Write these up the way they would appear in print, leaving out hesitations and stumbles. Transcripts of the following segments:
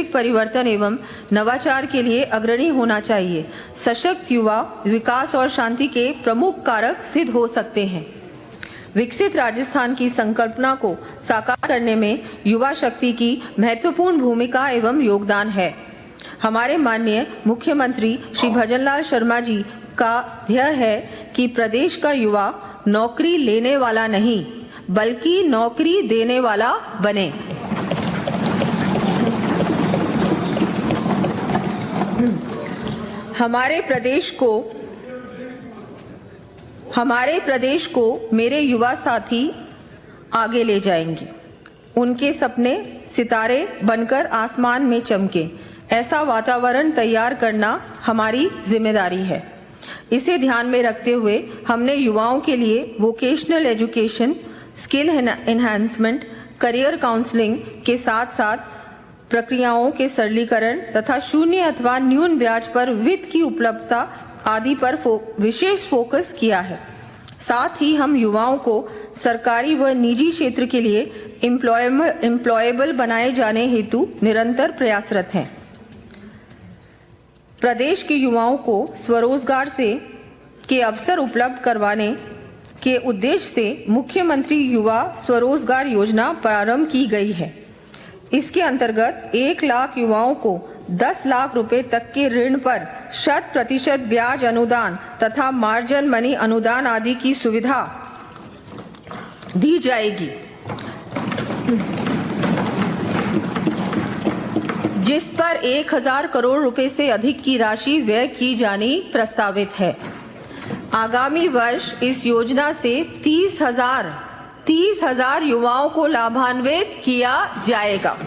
परिवर्तन एवं नवाचार के लिए अग्रणी होना चाहिए। सशक्त युवा विकास और शांति के प्रमुख कारक सिद्ध हो सकते हैं। विकसित राजस्थान की संकल्पना को साकार करने में युवा शक्ति की महत्वपूर्ण भूमिका एवं योगदान है। हमारे माननीय मुख्यमंत्री श्री भजनलाल शर्मा जी का ध्येय है कि प्रदेश का युवा नौकरी लेने वाला नहीं बल्कि नौकरी देने वाला बने। हमारे प्रदेश को मेरे युवा साथी आगे ले जाएंगे। उनके सपने सितारे बनकर आसमान में चमके, ऐसा वातावरण तैयार करना हमारी जिम्मेदारी है। इसे ध्यान में रखते हुए हमने युवाओं के लिए vocational education, skill enhancement, career counselling के साथ साथ प्रक्रियाओं के सरलीकरण तथा शून्य अथवा न्यून ब्याज पर वित्त की उपलब्धता आदि पर विशेष फोकस किया है। साथ ही हम युवाओं को सरकारी व निजी क्षेत्र के लिए एम्प्लॉयबल बनाए जाने हेतु निरंतर प्रयासरत हैं। प्रदेश के युवाओं को स्वरोजगार के अवसर उपलब्ध करवाने के उद्देश्य से मुख्यमंत्री युवा स्वरोजगार योजना प्रारंभ की गई है। इसके अंतर्गत 1 लाख युवाओं को 10 लाख रुपए तक के ऋण पर 100% ब्याज अनुदान तथा मार्जिन मनी अनुदान आदि की सुविधा दी जाएगी, जिस पर 1000 करोड़ रुपए से अधिक की राशि व्यय की जानी प्रस्तावित है। आगामी वर्ष इस योजना से 30,000 युवाओं को लाभान्वित किया जाएगा।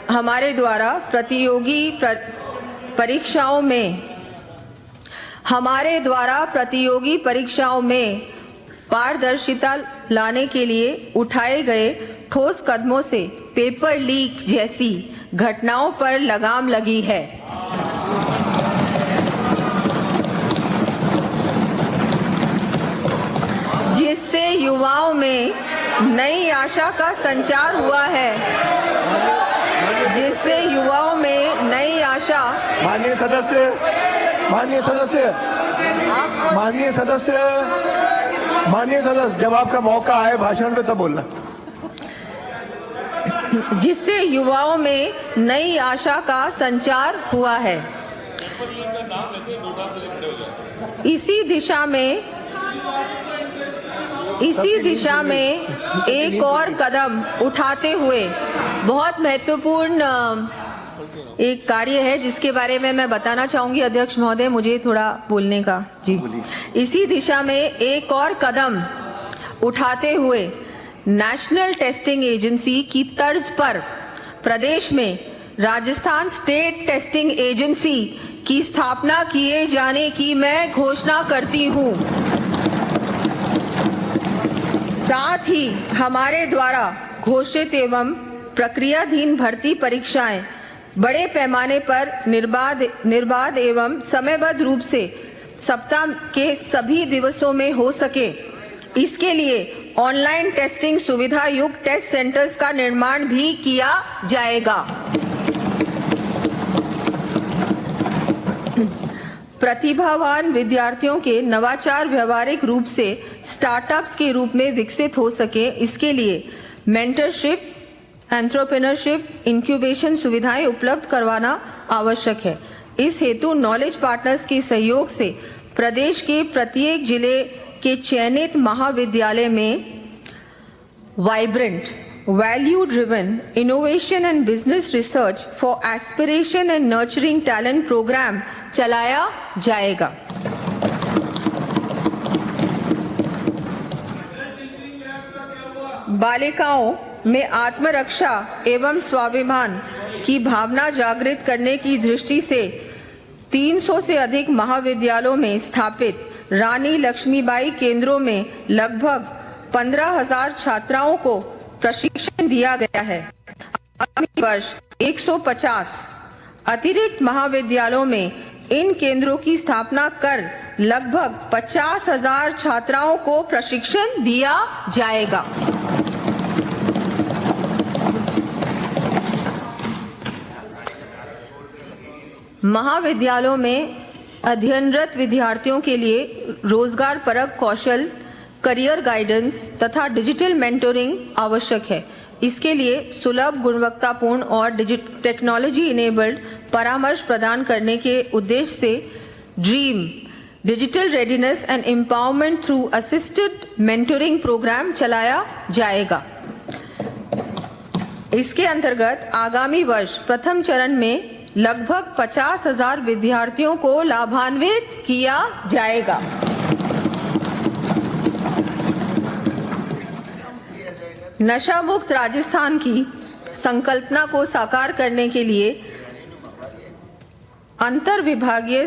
हमारे द्वारा प्रतियोगी परीक्षाओं में पारदर्शिता लाने के लिए उठाए गए ठोस कदमों से पेपर लीक जैसी घटनाओं पर लगाम लगी है। जिससे युवाओं में नई आशा का संचार हुआ है। माननीय सदस्य जब आपका मौका आए भाषण पे तब बोलना। जिससे युवाओं में नई आशा का संचार हुआ है। इसी दिशा में एक और कदम उठाते हुए बहुत महत्वपूर्ण एक कार्य है जिसके बारे में मैं बताना चाहूंगी। अध्यक्ष महोदय, मुझे थोड़ा बोलने का जी। इसी दिशा में एक और कदम उठाते हुए नेशनल टेस्टिंग एजेंसी की तर्ज पर प्रदेश में राजस्थान स्टेट टेस्टिंग एजेंसी की स्थापना किए जाने की मैं घोषणा करती हूं। साथ ही हमारे द्वारा घोषित एवं प्रक्रियाधीन भर्ती परीक्षाएं बड़े पैमाने पर निर्बाध एवं समयबद्ध रूप से सप्ताह के सभी दिवसों में हो सके, इसके लिए ऑनलाइन टेस्टिंग सुविधा युक्त टेस्ट सेंटर्स का निर्माण भी किया जाएगा। प्रतिभावान विद्यार्थियों के नवाचार व्यवहारिक रूप से स्टार्टअप्स के रूप में विकसित हो सके, इसके लिए मेंटरशिप, एंटरप्रेन्योरशिप, इंक्यूबेशन सुविधाएं उपलब्ध करवाना आवश्यक है। इस हेतु नॉलेज पार्टनर्स के सहयोग से प्रदेश के प्रत्येक जिले के चयनित महाविद्यालय में vibrant, value driven innovation and business research for aspiration and nurturing talent programme चलाया जाएगा। बालिकाओं में आत्मरक्षा एवं स्वाभिमान की भावना जागृत करने की दृष्टि से 300 से अधिक महाविद्यालयों में स्थापित रानी लक्ष्मीबाई केंद्रों में लगभग 15,000 छात्राओं को प्रशिक्षण दिया गया है। आगामी वर्ष 150 अतिरिक्त महाविद्यालयों में इन केंद्रों की स्थापना कर लगभग 50,000 छात्राओं को प्रशिक्षण दिया जाएगा। महाविद्यालयों में अध्ययनरत विद्यार्थियों के लिए रोजगार परक कौशल, करियर गाइडेंस तथा डिजिटल मेंटोरिंग आवश्यक है। इसके लिए सुलभ, गुणवत्तापूर्ण और टेक्नोलॉजी इनेबल्ड परामर्श प्रदान करने के उद्देश्य से dream digital readiness and empowerment through assisted mentoring programme चलाया जाएगा। इसके अंतर्गत आगामी वर्ष प्रथम चरण में लगभग 50,000 विद्यार्थियों को लाभान्वित किया जाएगा। नशा मुक्त राजस्थान की संकल्पना को साकार करने के लिए अंतर विभागीय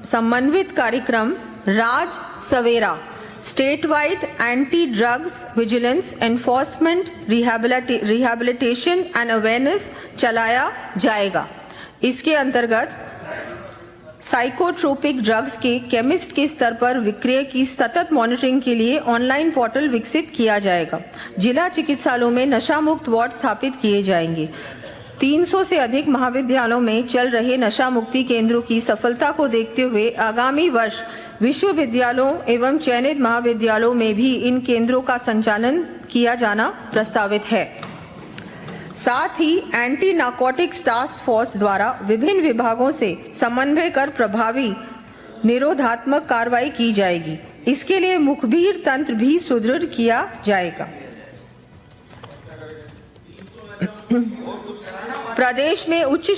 समन्वित कार्यक्रम Raj Savera state wide anti drugs vigilance enforcement rehabilitation and awareness चलाया जाएगा। इसके अंतर्गत साइकोट्रोपिक ड्रग्स के केमिस्ट के स्तर पर विक्रय की सतत मॉनिटरिंग के लिए ऑनलाइन पोर्टल विकसित किया जाएगा। जिला चिकित्सालयों में नशा मुक्त वार्ड स्थापित किए जाएंगे। 300 से अधिक महाविद्यालयों में चल रहे नशा मुक्ति केंद्रों की सफलता को देखते हुए आगामी वर्ष विश्वविद्यालयों एवं चयनित महाविद्यालयों में भी इन केंद्रों का संचालन किया जाना प्रस्तावित है। साथ ही एंटी नारकोटिक्स टास्क फोर्स द्वारा विभिन्न विभागों से समन्वय कर प्रभावी निरोधात्मक कार्रवाई की जाएगी। इसके लिए मुखबिर तंत्र भी सुदृढ़ किया जाएगा। प्रदेश में उच्च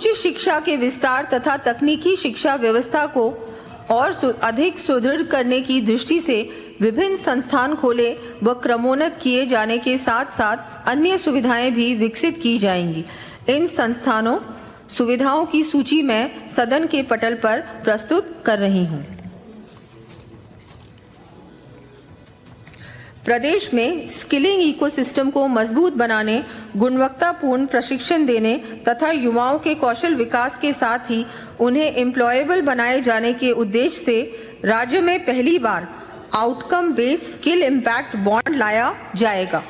शिक्षा के विस्तार तथा तकनीकी शिक्षा व्यवस्था को और अधिक सुदृढ़ करने की दृष्टि से विभिन्न संस्थान खोले व क्रमोन्नत किए जाने के साथ साथ अन्य सुविधाएं भी विकसित की जाएंगी। इन संस्थानों सुविधाओं की सूची मैं सदन के पटल पर प्रस्तुत कर रही हूं। प्रदेश में स्किलिंग इकोसिस्टम को मजबूत बनाने, गुणवत्तापूर्ण प्रशिक्षण देने तथा युवाओं के कौशल विकास के साथ ही उन्हें एम्प्लॉयबल बनाए जाने के उद्देश्य से राज्य में पहली बार outcome based skill impact bond लाया जाएगा।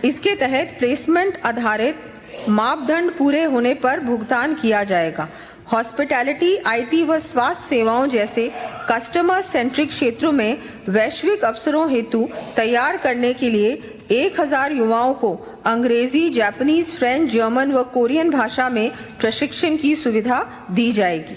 इसके तहत प्लेसमेंट आधारित मापदंड पूरे होने पर भुगतान किया जाएगा। हॉस्पिटैलिटी, आईटी व स्वास्थ्य सेवाओं जैसे कस्टमर सेंट्रिक क्षेत्रों में वैश्विक अवसरों हेतु तैयार करने के लिए 1000 युवाओं को अंग्रेजी, जापानीज, फ्रेंच, जर्मन व कोरियन भाषा में प्रशिक्षण की सुविधा दी जाएगी।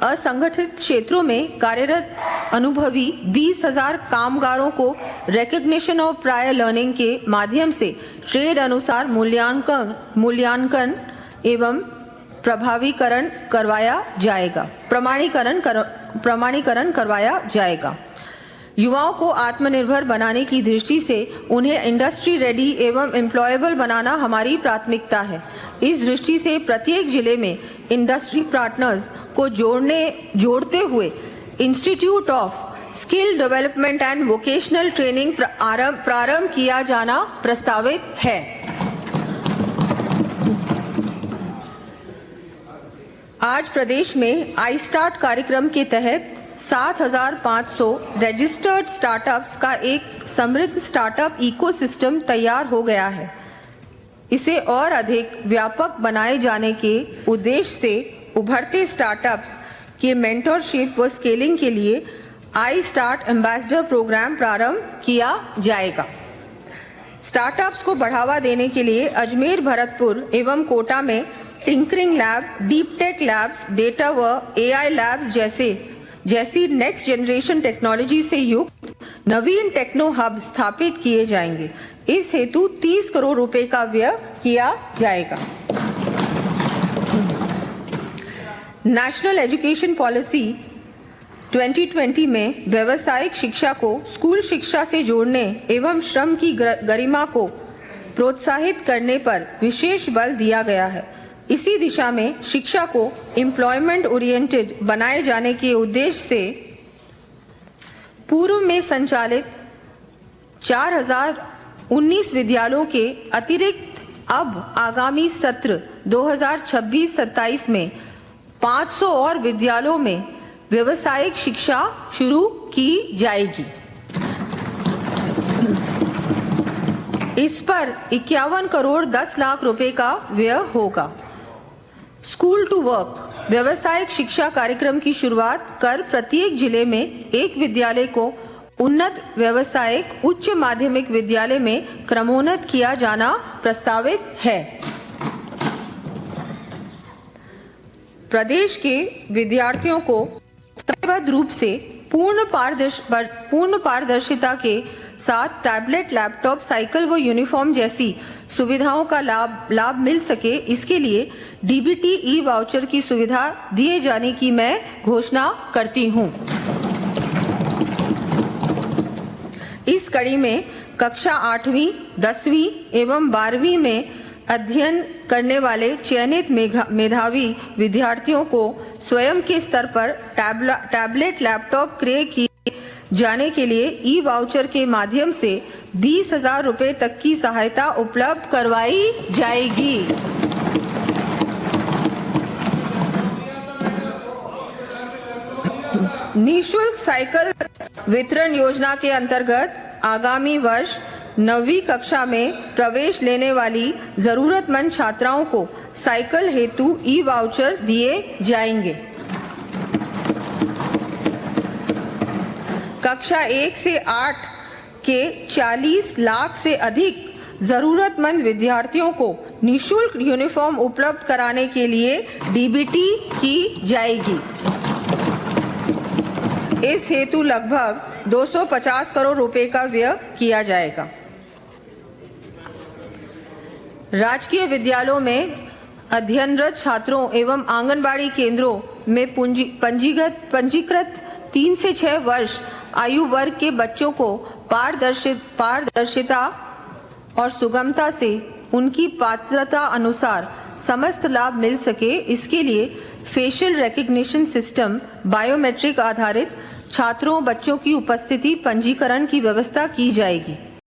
असंगठित क्षेत्रों में कार्यरत अनुभवी 20,000 कामगारों को रिकॉग्निशन ऑफ प्रायर लर्निंग के माध्यम से ट्रेड अनुसार मूल्यांकन एवं प्रमाणीकरण करवाया जाएगा। युवाओं को आत्मनिर्भर बनाने की दृष्टि से उन्हें इंडस्ट्री रेडी एवं एम्प्लॉयबल बनाना हमारी प्राथमिकता है। इस दृष्टि से प्रत्येक जिले में इंडस्ट्री पार्टनर्स को जोड़ते हुए institute of skill development and vocational training प्रारंभ किया जाना प्रस्तावित है। आज प्रदेश में आई स्टार्ट कार्यक्रम के तहत 7,500 रजिस्टर्ड स्टार्टअप्स का एक समृद्ध स्टार्टअप इकोसिस्टम तैयार हो गया है। इसे और अधिक व्यापक बनाए जाने के उद्देश्य से उभरते स्टार्टअप्स के मेंटरशिप व स्केलिंग के लिए आई स्टार्ट एम्बेसडर प्रोग्राम प्रारंभ किया जाएगा। स्टार्टअप्स को बढ़ावा देने के लिए अजमेर, भरतपुर एवं कोटा में tinkering lab, deep Tech Labs, data व एआई लैब्स जैसी नेक्स्ट जनरेशन टेक्नोलॉजी से युक्त नवीन टेक्नो हब स्थापित किए जाएंगे। इस हेतु 30 करोड़ रुपए का व्यय किया जाएगा। नेशनल एजुकेशन पॉलिसी 2020 में व्यावसायिक शिक्षा को स्कूल शिक्षा से जोड़ने एवं श्रम की गरिमा को प्रोत्साहित करने पर विशेष बल दिया गया है। इसी दिशा में शिक्षा को एम्प्लॉयमेंट ओरिएंटेड बनाए जाने के उद्देश्य से पूर्व में संचालित 4019 विद्यालयों के अतिरिक्त अब आगामी सत्र 2026-27 में 500 और विद्यालयों में व्यवसायिक शिक्षा शुरू की जाएगी। इस पर 51 करोड़ 10 लाख रुपए का व्यय होगा। स्कूल टू वर्क व्यवसायिक शिक्षा कार्यक्रम की शुरुआत कर प्रत्येक जिले में एक विद्यालय को उन्नत व्यवसायिक उच्च माध्यमिक विद्यालय में क्रमोन्नत किया जाना प्रस्तावित है। प्रदेश के विद्यार्थियों को समयबद्ध रूप से पूर्ण पारदर्शिता के साथ टैबलेट, लैपटॉप, साइकिल व यूनिफॉर्म जैसी सुविधाओं का लाभ मिल सके, इसके लिए डीबीटी ई वाउचर की सुविधा दिए जाने की मैं घोषणा करती हूं। इस कड़ी में कक्षा 8वीं, 10वीं एवं 12वीं में अध्ययन करने वाले चयनित मेधावी विद्यार्थियों को स्वयं के स्तर पर टैबलेट, लैपटॉप क्रय किए जाने के लिए ई वाउचर के माध्यम से 20,000 रुपए तक की सहायता उपलब्ध करवाई जाएगी। निःशुल्क साइकिल वितरण योजना के अंतर्गत आगामी वर्ष 9वीं कक्षा में प्रवेश लेने वाली जरूरतमंद छात्राओं को साइकिल हेतु ई वाउचर दिए जाएंगे। कक्षा 1 से 8 के 40 लाख से अधिक जरूरतमंद विद्यार्थियों को निःशुल्क यूनिफॉर्म उपलब्ध कराने के लिए डीबीटी की जाएगी। इस हेतु लगभग 250 करोड़ रुपए का व्यय किया जाएगा। राजकीय विद्यालयों में अध्ययनरत छात्रों एवं आंगनबाड़ी केंद्रों में पंजीकृत 3 से 6 वर्ष आयु वर्ग के बच्चों को पारदर्शिता और सुगमता से उनकी पात्रता अनुसार समस्त लाभ मिल सके, इसके लिए फेशियल रिकग्निशन सिस्टम, बायोमेट्रिक आधारित छात्रों बच्चों की उपस्थिति पंजीकरण की व्यवस्था की जाएगी।